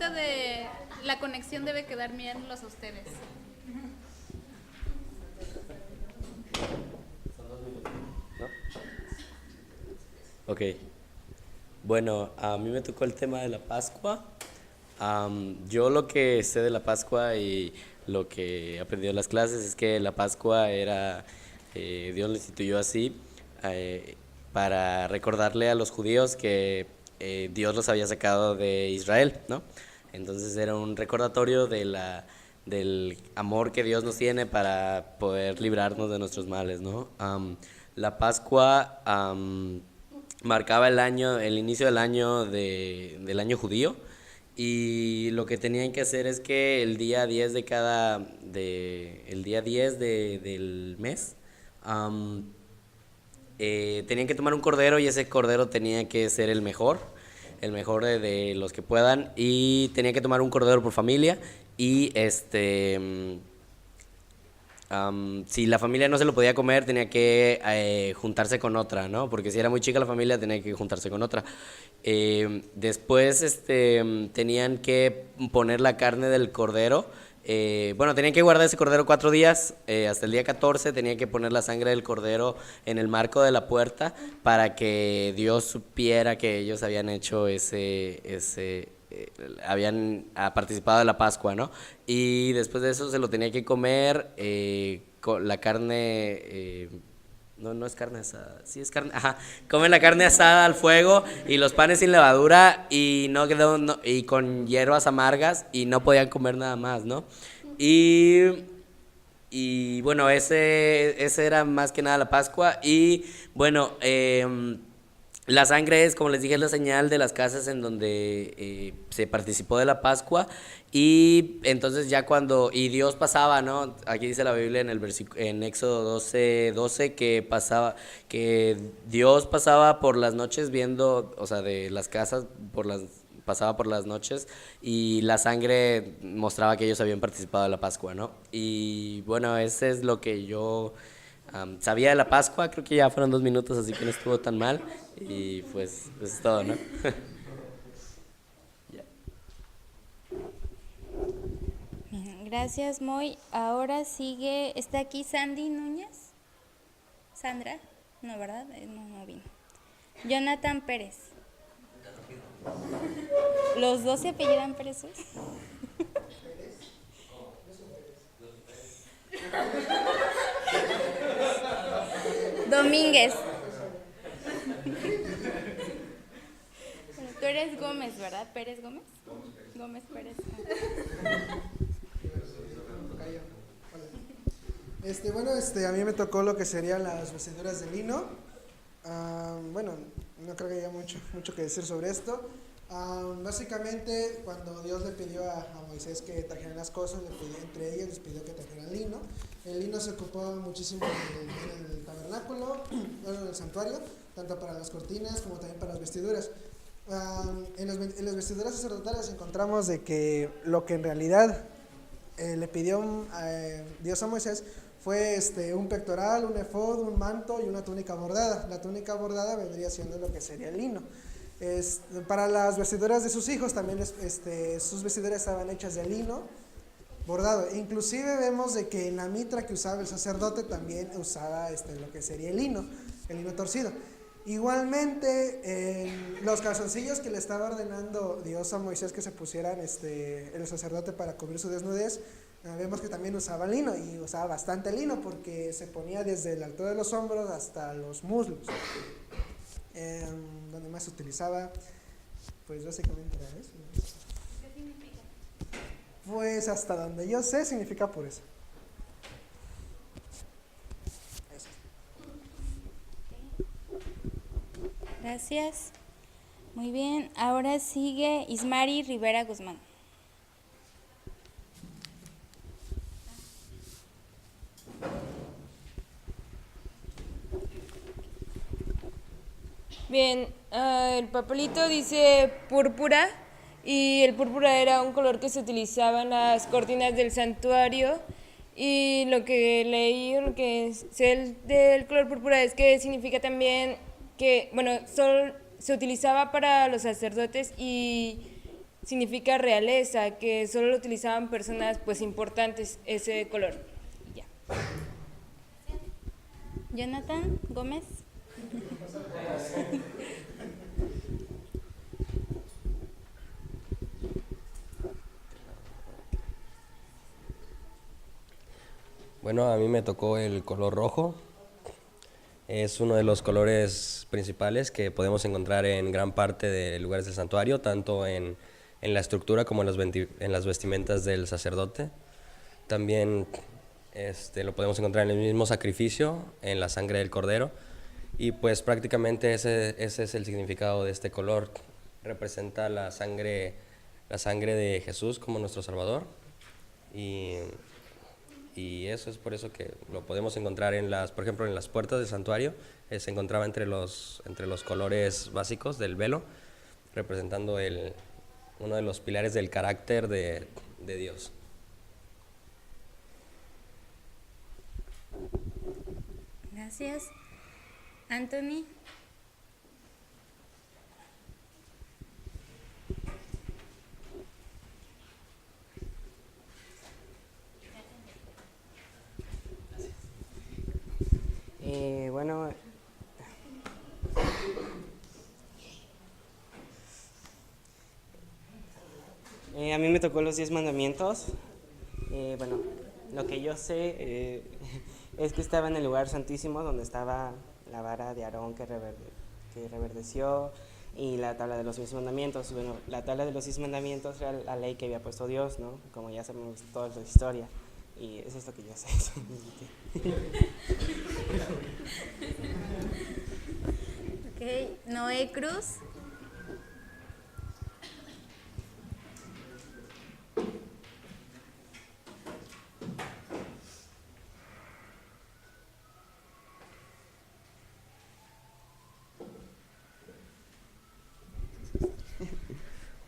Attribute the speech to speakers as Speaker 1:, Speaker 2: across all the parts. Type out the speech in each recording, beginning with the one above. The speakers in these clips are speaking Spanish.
Speaker 1: poquito de la conexión debe quedar viéndolos a ustedes.
Speaker 2: Ok. Bueno, a mí me tocó el tema de la Pascua. Yo lo que sé de la Pascua y lo que he aprendido en las clases es que la Pascua era, Dios lo instituyó así, eh, para recordarle a los judíos que Dios los había sacado de Israel, ¿no? Entonces era un recordatorio del amor que Dios nos tiene para poder librarnos de nuestros males, ¿no? La Pascua marcaba el año, el inicio del año del año judío, y lo que tenían que hacer es que el día 10 el día 10 del mes, tenían que tomar un cordero, y ese cordero tenía que ser el mejor de los que puedan, y tenían que tomar un cordero por familia. Y si la familia no se lo podía comer, tenía que juntarse con otra, ¿no? Porque si era muy chica la familia, tenía que juntarse con otra. Después tenían que poner la carne del cordero. Bueno, tenían que guardar ese cordero 4 días, hasta el día 14 tenían que poner la sangre del cordero en el marco de la puerta para que Dios supiera que ellos habían hecho habían participado de la Pascua, ¿no? Y después de eso se lo tenía que comer con la carne, no, no es carne asada, sí es carne, ajá, comen la carne asada al fuego y los panes sin levadura, y y con hierbas amargas, y no podían comer nada más, ¿no? Y bueno, ese era más que nada la Pascua. Y bueno, la sangre es, como les dije, es la señal de las casas en donde se participó de la Pascua. Y entonces ya y Dios pasaba, ¿no? Aquí dice la Biblia en Éxodo 12 que Dios pasaba por las noches viendo, o sea, de las casas pasaba por las noches, y la sangre mostraba que ellos habían participado de la Pascua, ¿no? Y bueno, ese es lo que yo sabía de la Pascua. Creo que ya fueron 2 minutos, así que no estuvo tan mal. Y pues eso es todo, ¿no? Ya.
Speaker 3: Bien, gracias, Moy. Ahora está aquí Sandy Núñez. Sandra, no, ¿verdad? No, no vino. Jonathan Pérez. ¿Los dos se apellidan Pérez? Domínguez. Bueno, tú eres Gómez, ¿verdad? ¿Pérez Gómez? Gómez Pérez.
Speaker 4: Bueno, a mí me tocó lo que serían las vestiduras de lino. Bueno, no creo que haya mucho que decir sobre esto. Básicamente, cuando Dios le pidió a Moisés que trajeran las cosas, entre ellas les pidió que trajeran lino. El lino se ocupaba muchísimo en el tabernáculo, bueno, en el santuario, tanto para las cortinas como también para las vestiduras. En las vestiduras sacerdotales encontramos de que lo que en realidad le pidió Dios a Moisés fue un pectoral, un efod, un manto y una túnica bordada. La túnica bordada vendría siendo lo que sería el lino. Para las vestiduras de sus hijos también sus vestiduras estaban hechas de lino bordado. Inclusive vemos de que en la mitra que usaba el sacerdote también usaba lo que sería el lino torcido. Igualmente, los calzoncillos que le estaba ordenando Dios a Moisés que se pusieran el sacerdote para cubrir su desnudez, vemos que también usaba lino, y usaba bastante lino porque se ponía desde la altura de los hombros hasta los muslos. Donde más se utilizaba, pues básicamente era eso.
Speaker 1: ¿Qué significa?
Speaker 4: Pues hasta donde yo sé significa por eso.
Speaker 3: Gracias. Muy bien. Ahora sigue Ismari Rivera Guzmán.
Speaker 5: Bien, el papelito dice púrpura, y el púrpura era un color que se utilizaba en las cortinas del santuario, y lo que leí, lo que sé del color púrpura es que significa también que, bueno, solo se utilizaba para los sacerdotes, y significa realeza, que solo lo utilizaban personas pues importantes ese color. Y ya.
Speaker 3: Jonathan Gómez.
Speaker 6: Bueno, a mí me tocó el color rojo. Es uno de los colores principales que podemos encontrar en gran parte de lugares del santuario, tanto en la estructura como en las vestimentas del sacerdote. También lo podemos encontrar en el mismo sacrificio, en la sangre del cordero. Y pues prácticamente ese es el significado de este color. Representa la sangre de Jesús como nuestro Salvador. Y eso es por eso que lo podemos encontrar por ejemplo, en las puertas del santuario. Se encontraba entre los colores básicos del velo, representando uno de los pilares del carácter de Dios.
Speaker 3: Gracias. Anthony.
Speaker 7: Bueno, a mí me tocó los 10 mandamientos. Bueno, lo que yo sé es que estaba en el lugar santísimo donde estaba la vara de Aarón que reverdeció y la tabla de los 10 mandamientos. Bueno, la tabla de los 10 mandamientos era la ley que había puesto Dios, ¿no? Como ya sabemos toda la historia. Y eso es lo que yo sé.
Speaker 3: Ok, Noé Cruz.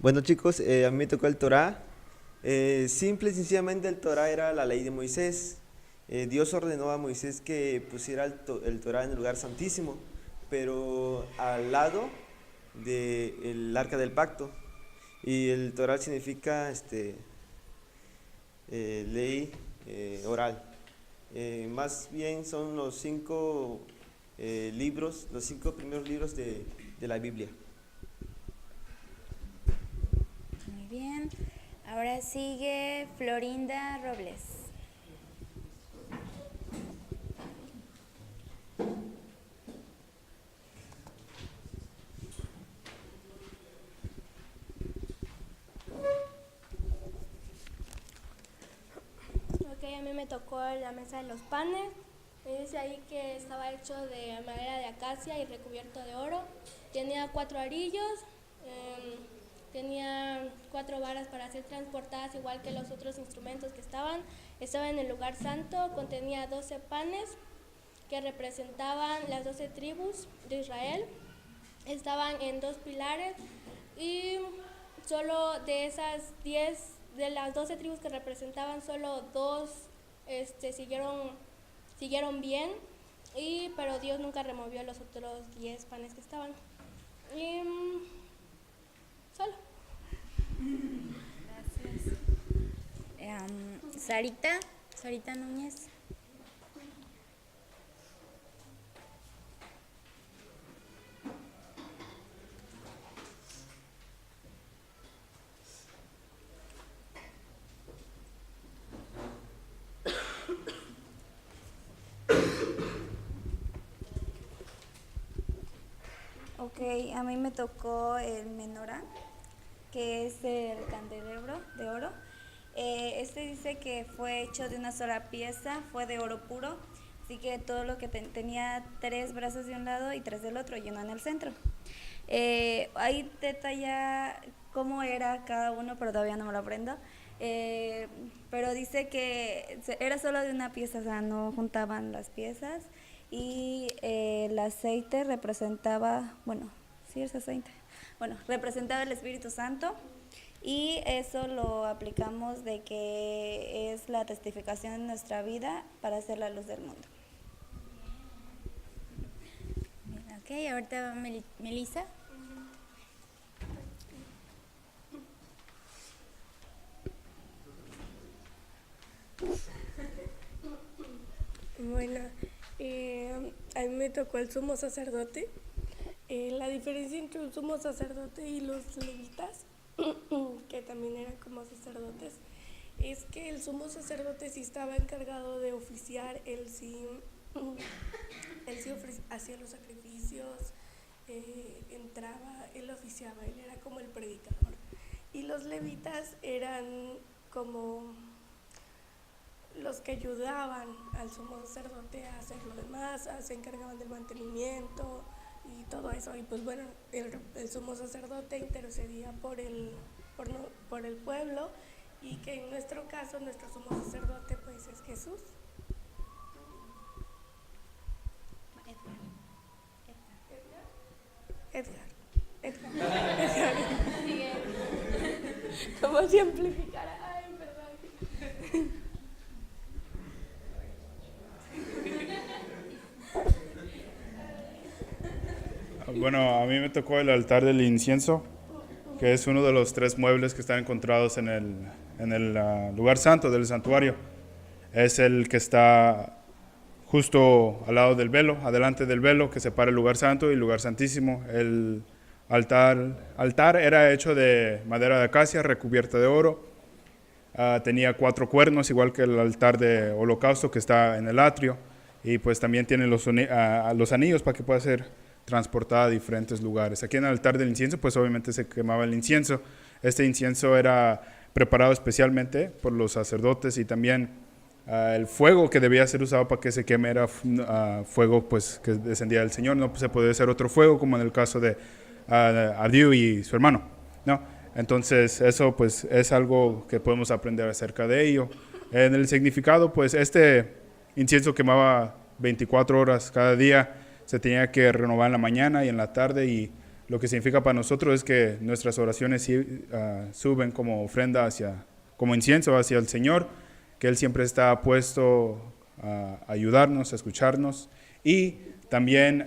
Speaker 8: Bueno chicos, a mí me tocó el Torá. Simple y sencillamente el Torá era la ley de Moisés. Dios ordenó a Moisés que pusiera el Torá en el lugar santísimo, pero al lado del arca del pacto. Y el Torá significa ley oral. Más bien son los 5 libros, los 5 primeros libros de la Biblia.
Speaker 3: Muy bien. Ahora sigue Florinda Robles.
Speaker 9: Ok, a mí me tocó la mesa de los panes. Me dice ahí que estaba hecho de madera de acacia y recubierto de oro. Tenía 4 arillos, tenía 4 varas para ser transportadas, igual que los otros instrumentos que estaban. Estaba en el lugar santo, contenía 12 panes que representaban las 12 tribus de Israel. Estaban en 2 pilares y solo de esas 10, de las 12 tribus que representaban, solo 2 siguieron bien, pero Dios nunca removió los otros 10 panes que estaban. Y solo.
Speaker 3: Gracias. Sarita Núñez. Ok, a mí me tocó el menorá, que es el candelabro de oro. Dice que fue hecho de una sola pieza, fue de oro puro, así que todo lo que tenía 3 brazos de un lado y 3 del otro y uno en el centro. Ahí detalla cómo era cada uno, pero todavía no me lo aprendo. Pero dice que era solo de una pieza, o sea, no juntaban las piezas. Y el aceite representaba, representaba el Espíritu Santo, y eso lo aplicamos de que es la testificación de nuestra vida para ser la luz del mundo. Ok, ahorita va Melissa.
Speaker 10: Bueno, a mí me tocó el sumo sacerdote. La diferencia entre un sumo sacerdote y los levitas, que también eran como sacerdotes, es que el sumo sacerdote sí estaba encargado de oficiar, él sí hacía los sacrificios, entraba, él oficiaba, él era como el predicador. Y los levitas eran como los que ayudaban al sumo sacerdote a hacer lo demás, se encargaban del mantenimiento y todo eso. Y pues bueno, el sumo sacerdote intercedía por el pueblo, y que en nuestro caso, nuestro sumo sacerdote pues es Jesús. Edgar. ¿Cómo se amplificara? Ay, perdón.
Speaker 11: Bueno, a mí me tocó el altar del incienso, que es uno de los 3 muebles que están encontrados en el lugar santo del santuario. Es el que está justo al lado del velo, adelante del velo que separa el lugar santo y el lugar santísimo. El altar era hecho de madera de acacia recubierta de oro. Tenía 4 cuernos, igual que el altar de holocausto que está en el atrio, y pues también tiene los anillos para que pueda ser transportada a diferentes lugares. Aquí en el altar del incienso pues obviamente se quemaba el incienso. Este incienso era preparado especialmente por los sacerdotes, y también el fuego que debía ser usado para que se queme era fuego pues que descendía del Señor. No se podía hacer otro fuego como en el caso de Ardiu y su hermano, ¿no? Entonces eso pues es algo que podemos aprender acerca de ello. En el significado, pues este incienso quemaba 24 horas cada día, se tenía que renovar en la mañana y en la tarde, y lo que significa para nosotros es que nuestras oraciones suben como ofrenda como incienso hacia el Señor, que Él siempre está puesto a ayudarnos, a escucharnos. Y también,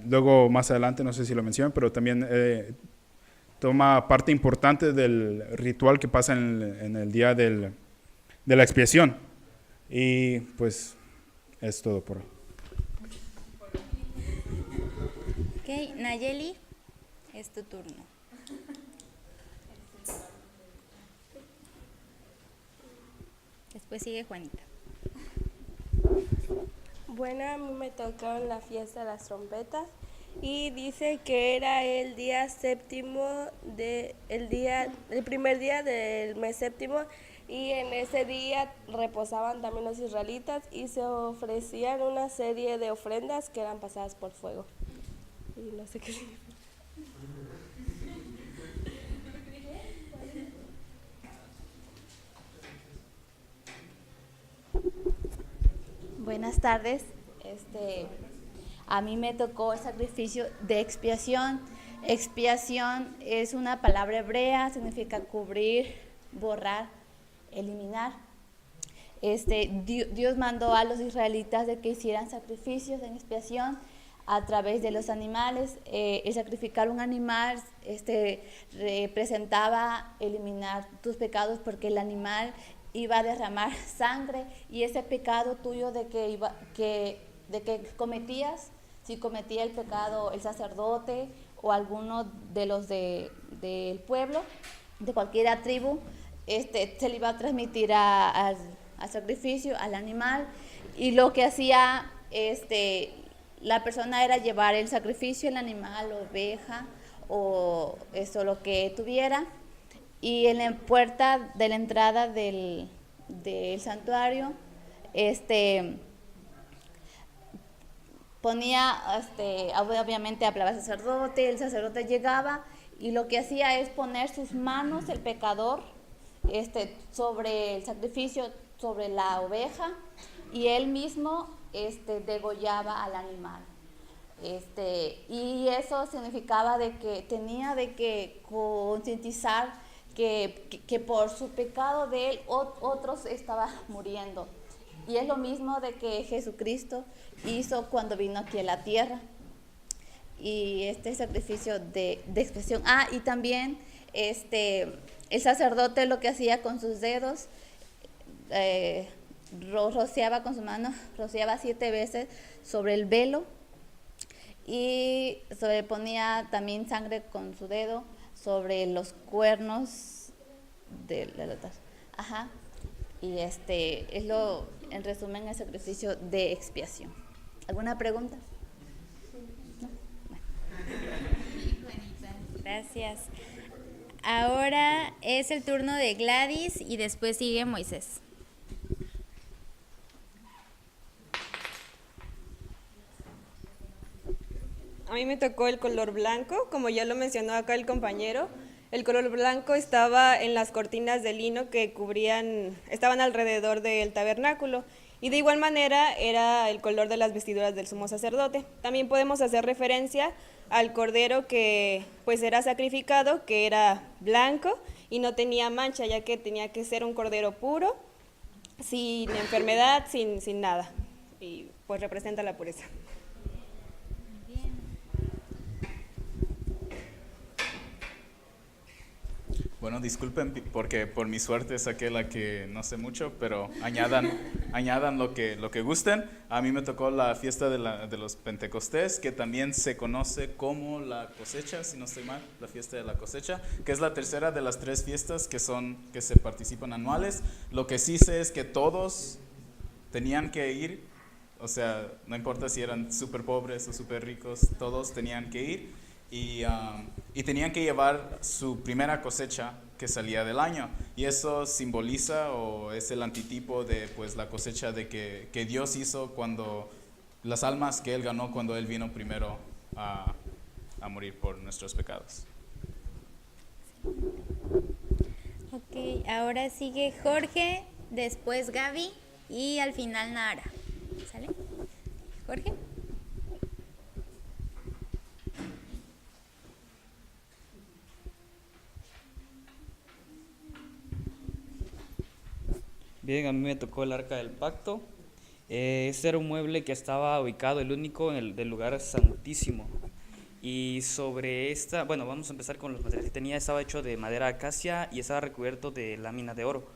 Speaker 11: luego más adelante, no sé si lo mencioné, pero también toma parte importante del ritual que pasa en el día de la expiación. Y pues es todo por hoy.
Speaker 12: Ok, Nayeli, es tu turno. Después sigue Juanita.
Speaker 10: Bueno, a mí me tocó en la fiesta de las trompetas, y dice que era el día séptimo, el primer día del mes séptimo, y en ese día reposaban también los israelitas y se ofrecían una serie de ofrendas que eran pasadas por fuego. Y no sé qué significa.
Speaker 12: Buenas tardes. A mí me tocó el sacrificio de expiación. Expiación es una palabra hebrea, significa cubrir, borrar, eliminar. Dios mandó a los israelitas de que hicieran sacrificios en expiación a través de los animales. El sacrificar un animal representaba eliminar tus pecados, porque el animal iba a derramar sangre, y ese pecado tuyo de que cometías, si cometía el pecado el sacerdote o alguno de los del pueblo, de cualquier tribu, se le iba a transmitir al sacrificio, al animal. Y lo que hacía la persona era llevar el sacrificio, el animal, oveja o eso, lo que tuviera, y en la puerta de la entrada del santuario ponía, obviamente hablaba el sacerdote llegaba, y lo que hacía es poner sus manos, el pecador, sobre el sacrificio, sobre la oveja, y él mismo degollaba al animal. Y eso significaba de que tenía de que concientizar que por su pecado de él otros estaban muriendo. Y es lo mismo de que Jesucristo hizo cuando vino aquí a la tierra. Y este sacrificio de expiación. Y también el sacerdote lo que hacía con sus dedos, rociaba con su mano, rociaba 7 veces sobre el velo y ponía también sangre con su dedo sobre los cuernos del altar. Ajá. Y es en resumen, el sacrificio de expiación. ¿Alguna pregunta? ¿No? Bueno.
Speaker 13: Gracias. Ahora es el turno de Gladys y después sigue Moisés.
Speaker 14: A mí me tocó el color blanco, como ya lo mencionó acá el compañero. El color blanco estaba en las cortinas de lino que estaban alrededor del tabernáculo. Y de igual manera era el color de las vestiduras del sumo sacerdote. También podemos hacer referencia al cordero que pues era sacrificado, que era blanco y no tenía mancha, ya que tenía que ser un cordero puro, sin enfermedad, sin nada. Y pues representa la pureza.
Speaker 15: Bueno, disculpen porque por mi suerte saqué la que no sé mucho, pero añadan lo que gusten. A mí me tocó la fiesta de los Pentecostés, que también se conoce como la cosecha, si no estoy mal, la fiesta de la cosecha, que es la tercera de las 3 fiestas que se participan anuales. Lo que sí sé es que todos tenían que ir, o sea, no importa si eran súper pobres o súper ricos, todos tenían que ir. Y tenían que llevar su primera cosecha que salía del año, y eso simboliza o es el antitipo de pues la cosecha de que Dios hizo cuando las almas que Él ganó cuando Él vino primero a morir por nuestros pecados.
Speaker 13: Ok, ahora sigue Jorge, después Gaby y al final Nara. ¿Sale? Jorge.
Speaker 16: Bien, a mí me tocó el Arca del Pacto. Este era un mueble que estaba ubicado, el único, del lugar santísimo. Y sobre bueno, vamos a empezar con los materiales que tenía. Estaba hecho de madera acacia y estaba recubierto de láminas de oro.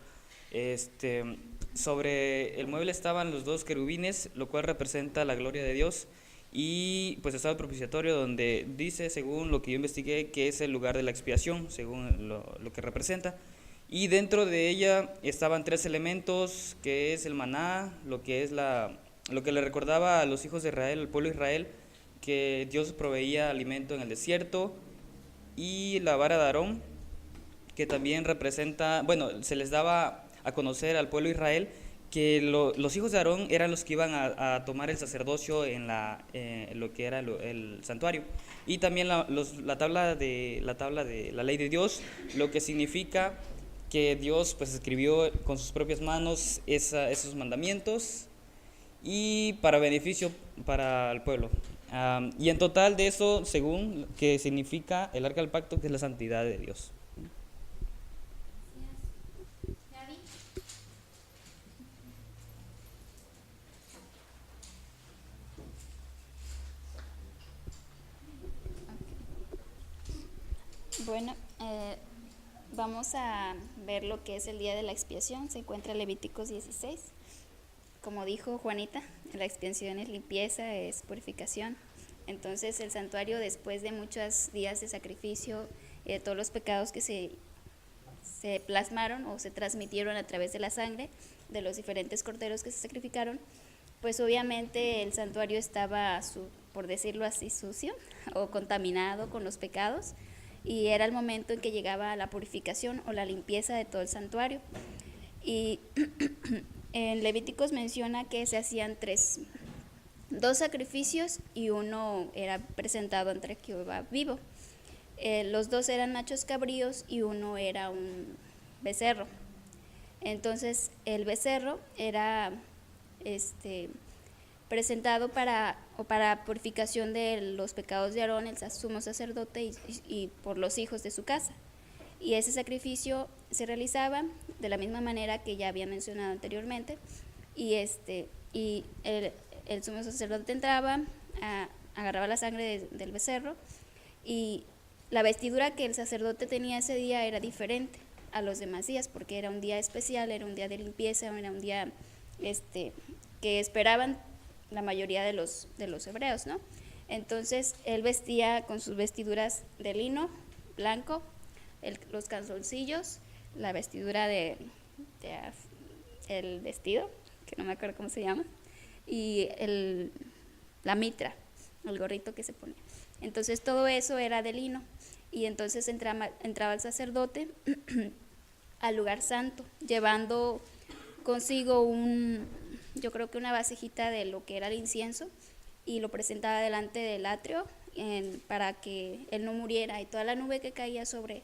Speaker 16: Sobre el mueble estaban los 2 querubines, lo cual representa la gloria de Dios. Y pues estaba el propiciatorio, donde dice, según lo que yo investigué, que es el lugar de la expiación, según lo que representa. Y dentro de ella estaban 3 elementos, que es el maná, lo que le recordaba a los hijos de Israel, al pueblo de Israel, que Dios proveía alimento en el desierto, y la vara de Aarón, que también representa, bueno, se les daba a conocer al pueblo de Israel que los hijos de Aarón eran los que iban a tomar el sacerdocio en lo que era el santuario. Y también la tabla de la ley de Dios, lo que significa que Dios pues escribió con sus propias manos esos mandamientos y para beneficio para el pueblo. Y en total de eso, según que significa el Arca del Pacto, que es la santidad de Dios.
Speaker 13: Bueno, vamos a ver lo que es el día de la expiación. Se encuentra en Levíticos 16. Como dijo Juanita, la expiación es limpieza, es purificación. Entonces el santuario, después de muchos días de sacrificio, todos los pecados que se plasmaron o se transmitieron a través de la sangre de los diferentes corderos que se sacrificaron, pues obviamente el santuario estaba, por decirlo así, sucio o contaminado con los pecados, y era el momento en que llegaba la purificación o la limpieza de todo el santuario. Y en Levíticos menciona que se hacían 2 sacrificios y uno era presentado ante Jehová vivo. Los 2 eran machos cabríos y uno era un becerro. Entonces el becerro era presentado para purificación de los pecados de Aarón, el sumo sacerdote, y por los hijos de su casa. Y ese sacrificio se realizaba de la misma manera que ya había mencionado anteriormente, y el sumo sacerdote entraba, agarraba la sangre del becerro, y la vestidura que el sacerdote tenía ese día era diferente a los demás días, porque era un día especial, era un día de limpieza, era un día que esperaban la mayoría de los hebreos, ¿no? Entonces él vestía con sus vestiduras de lino blanco, los calzoncillos, la vestidura el vestido, que no me acuerdo cómo se llama, y la mitra, el gorrito que se pone. Entonces todo eso era de lino, y entonces entraba el sacerdote al lugar santo, llevando consigo yo creo que una vasijita de lo que era el incienso, y lo presentaba delante del atrio para que él no muriera, y toda la nube que caía sobre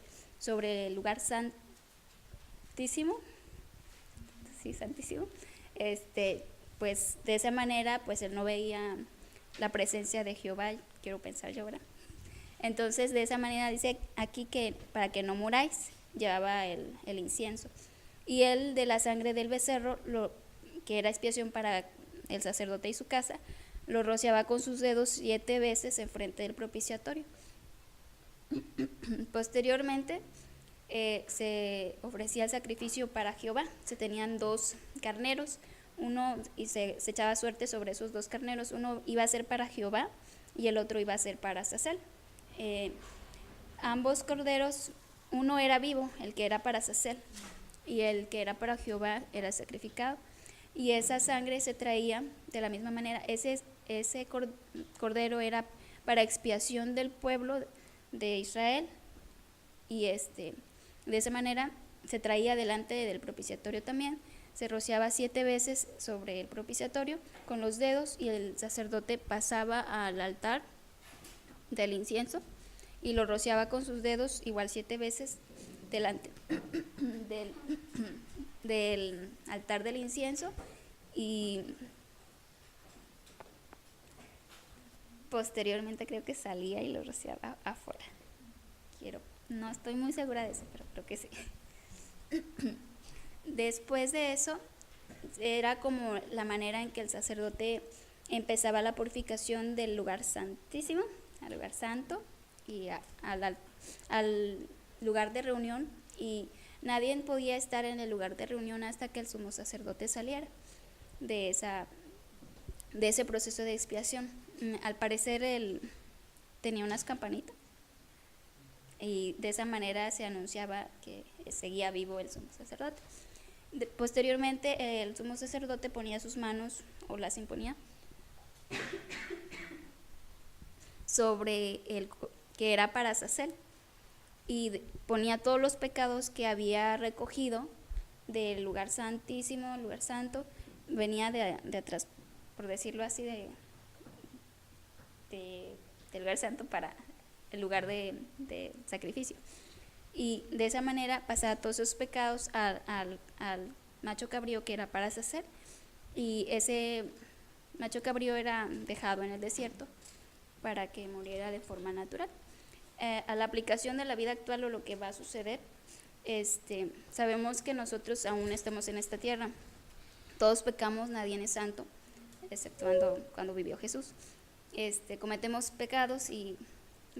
Speaker 13: el lugar santísimo, sí, santísimo, pues de esa manera pues él no veía la presencia de Jehová, quiero pensar yo, ¿verdad? Entonces de esa manera dice aquí que para que no muráis, llevaba el incienso, y él de la sangre del becerro, que era expiación para el sacerdote y su casa, lo rociaba con sus dedos 7 veces enfrente del propiciatorio. Posteriormente se ofrecía el sacrificio para Jehová. Se tenían 2 carneros, y se echaba suerte sobre esos 2 carneros. Uno iba a ser para Jehová y el otro iba a ser para Azazel. Ambos corderos, uno era vivo, el que era para Azazel, y el que era para Jehová era sacrificado. Y esa sangre se traía de la misma manera. Ese cordero era para expiación del pueblo de Israel, y de esa manera se traía delante del propiciatorio también. Se rociaba 7 veces sobre el propiciatorio con los dedos, y el sacerdote pasaba al altar del incienso y lo rociaba con sus dedos igual 7 veces delante del altar del incienso, y posteriormente creo que salía y lo rociaba afuera. No estoy muy segura de eso, pero creo que sí. Después de eso, era como la manera en que el sacerdote empezaba la purificación del lugar santísimo, al lugar santo, y al lugar de reunión, y nadie podía estar en el lugar de reunión hasta que el sumo sacerdote saliera de ese proceso de expiación. Al parecer él tenía unas campanitas, y de esa manera se anunciaba que seguía vivo el sumo sacerdote. Posteriormente el sumo sacerdote ponía sus manos, o las imponía, sobre el que era para Azazel, y ponía todos los pecados que había recogido del lugar santísimo, el lugar santo, venía de atrás, por decirlo así, del lugar santo para el lugar de sacrificio. Y de esa manera pasaba todos esos pecados al macho cabrío que era para Azazel, y ese macho cabrío era dejado en el desierto para que muriera de forma natural. A la aplicación de la vida actual, o lo que va a suceder, sabemos que nosotros aún estamos en esta tierra. Todos pecamos, nadie es santo, exceptuando cuando vivió Jesús. Cometemos pecados, y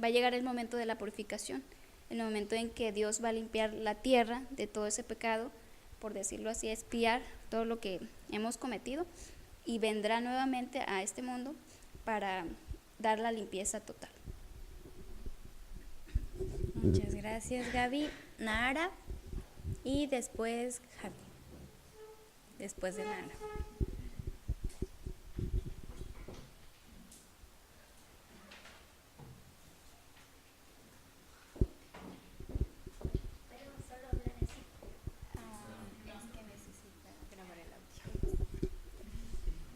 Speaker 13: va a llegar el momento de la purificación, el momento en que Dios va a limpiar la tierra de todo ese pecado, por decirlo así, expiar todo lo que hemos cometido, y vendrá nuevamente a este mundo para dar la limpieza total.
Speaker 17: Muchas gracias, Gaby. Nara, y después Javi. Después de Nara.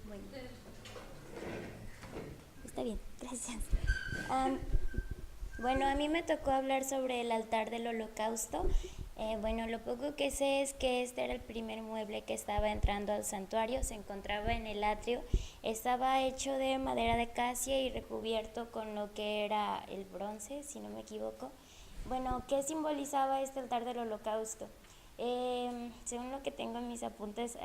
Speaker 17: Bueno. Está bien, gracias. Bueno, a mí me tocó hablar sobre el altar del holocausto. Bueno, lo poco que sé es que este era el primer mueble que estaba entrando al santuario. Se encontraba en el atrio. Estaba hecho de madera de acacia y recubierto con lo que era el bronce, si no me equivoco. Bueno, ¿qué simbolizaba este altar del holocausto? Según lo que tengo en mis apuntes,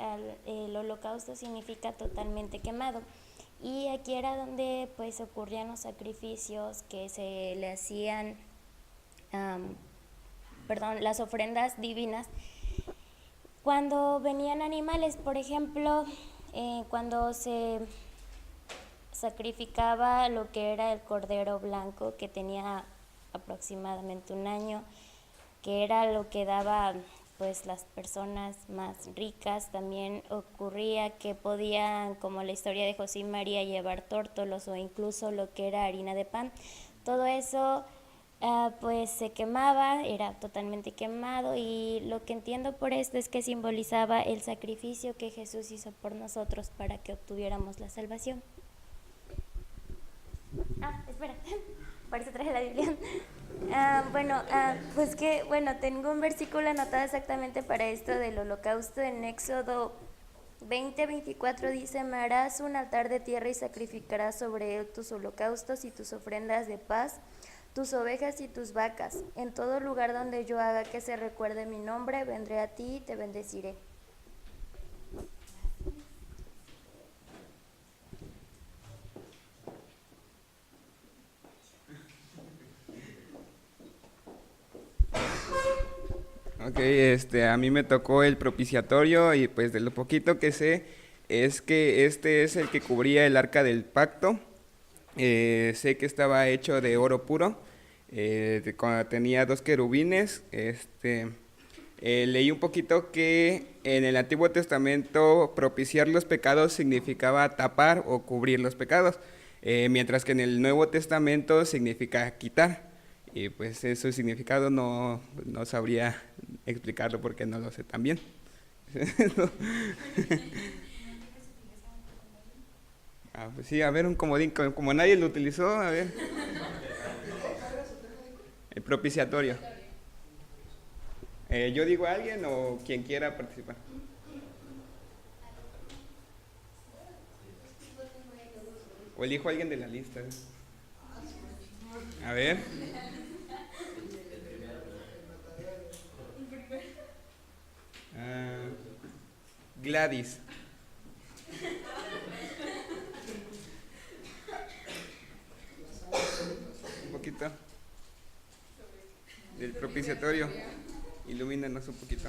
Speaker 17: el holocausto significa totalmente quemado. Y aquí era donde pues ocurrían los sacrificios que se le hacían, las ofrendas divinas. Cuando venían animales, por ejemplo, cuando se sacrificaba lo que era el cordero blanco, que tenía aproximadamente 1 año, que era lo que daba pues las personas más ricas. También ocurría que podían, como la historia de José y María, llevar tórtolos o incluso lo que era harina de pan. Todo eso pues se quemaba, era totalmente quemado, y lo que entiendo por esto es que simbolizaba el sacrificio que Jesús hizo por nosotros para que obtuviéramos la salvación. Espera, por eso traje la Biblia. Tengo un versículo anotado exactamente para esto del holocausto. En Éxodo 20:24 dice: me harás un altar de tierra y sacrificarás sobre él tus holocaustos y tus ofrendas de paz, tus ovejas y tus vacas. En todo lugar donde yo haga que se recuerde mi nombre, vendré a ti y te bendeciré.
Speaker 18: Ok, a mí me tocó el propiciatorio, y pues de lo poquito que sé es que este es el que cubría el arca del pacto. Sé que estaba hecho de oro puro, tenía 2 querubines. Leí un poquito que en el Antiguo Testamento propiciar los pecados significaba tapar o cubrir los pecados, mientras que en el Nuevo Testamento significa quitar. Y pues ese significado no sabría explicarlo porque no lo sé tan bien. Pues sí, a ver, un comodín, como nadie lo utilizó, a ver. El propiciatorio. ¿Yo digo a alguien o quien quiera participar? O elijo a alguien de la lista. A ver. Gladys. Un poquito del propiciatorio. Ilumínanos un poquito.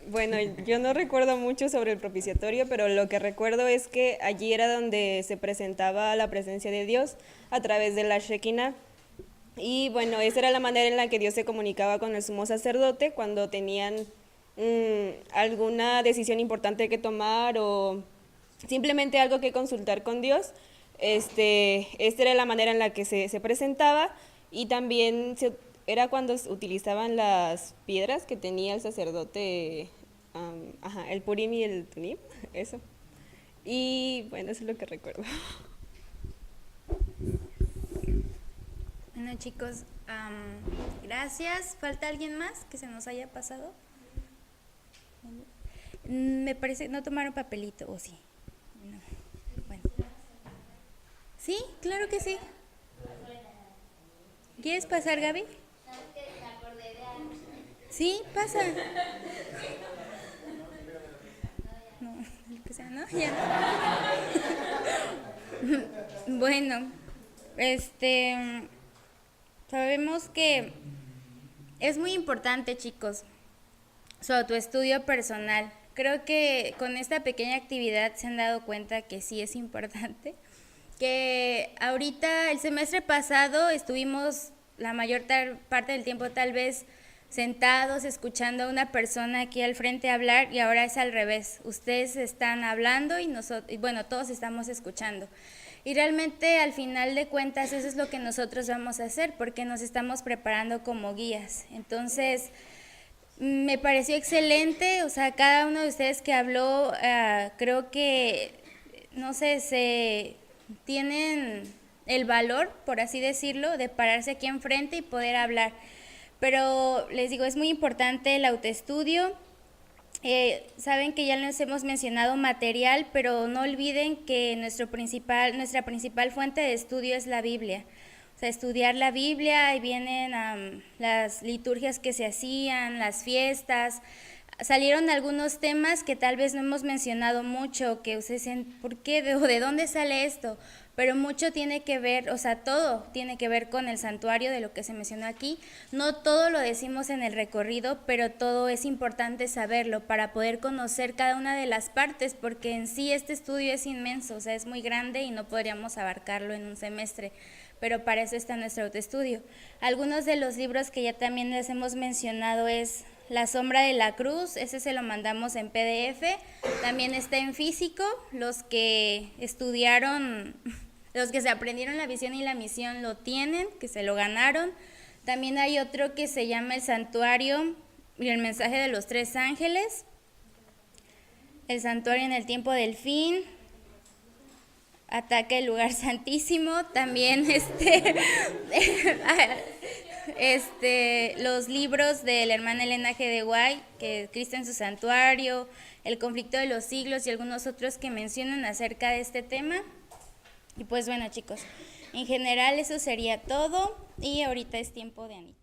Speaker 14: Bueno, yo no recuerdo mucho sobre el propiciatorio, pero lo que recuerdo es que allí era donde se presentaba la presencia de Dios a través de la Shekinah. Y bueno, esa era la manera en la que Dios se comunicaba con el sumo sacerdote cuando tenían alguna decisión importante que tomar o simplemente algo que consultar con Dios. Esta era la manera en la que se presentaba, y también era cuando utilizaban las piedras que tenía el sacerdote, el Purim y el Tumim, eso. Y bueno, eso es lo que recuerdo.
Speaker 1: Bueno, chicos, gracias. ¿Falta alguien más que se nos haya pasado? Me parece, no tomaron papelito, ¿o sí? No. Bueno. Sí, claro que sí. ¿Quieres pasar, Gaby? Sí, pasa. No, lo que sea, ¿no? Ya no. Bueno, sabemos que es muy importante, chicos, su autoestudio personal. Creo que con esta pequeña actividad se han dado cuenta que sí es importante. Que ahorita, el semestre pasado, estuvimos la mayor parte del tiempo tal vez sentados escuchando a una persona aquí al frente hablar, y ahora es al revés. Ustedes están hablando y todos estamos escuchando. Y realmente al final de cuentas eso es lo que nosotros vamos a hacer, porque nos estamos preparando como guías. Entonces, me pareció excelente, o sea, cada uno de ustedes que habló, creo que, no sé, se tienen el valor, por así decirlo, de pararse aquí enfrente y poder hablar. Pero les digo, es muy importante el autoestudio. Saben que ya les hemos mencionado material, pero no olviden que nuestra principal fuente de estudio es la Biblia. O sea, estudiar la Biblia, ahí vienen las liturgias que se hacían, las fiestas, salieron algunos temas que tal vez no hemos mencionado mucho, que ustedes dicen, ¿por qué? ¿De dónde sale esto? Pero mucho tiene que ver, o sea, todo tiene que ver con el santuario, de lo que se mencionó aquí. No todo lo decimos en el recorrido, pero todo es importante saberlo para poder conocer cada una de las partes, porque en sí este estudio es inmenso, o sea, es muy grande y no podríamos abarcarlo en un semestre, pero para eso está nuestro autoestudio. Algunos de los libros que ya también les hemos mencionado es La sombra de la cruz, ese se lo mandamos en PDF, también está en físico, los que estudiaron, los que se aprendieron la visión y la misión lo tienen, que se lo ganaron. También hay otro que se llama El santuario y el mensaje de los 3 ángeles, El santuario en el tiempo del fin, Ataque al lugar santísimo, también los libros de la hermana Elena G. de White, que Cristo en su santuario, El conflicto de los siglos y algunos otros que mencionan acerca de este tema. Y pues bueno, chicos, en general eso sería todo y ahorita es tiempo de Anita.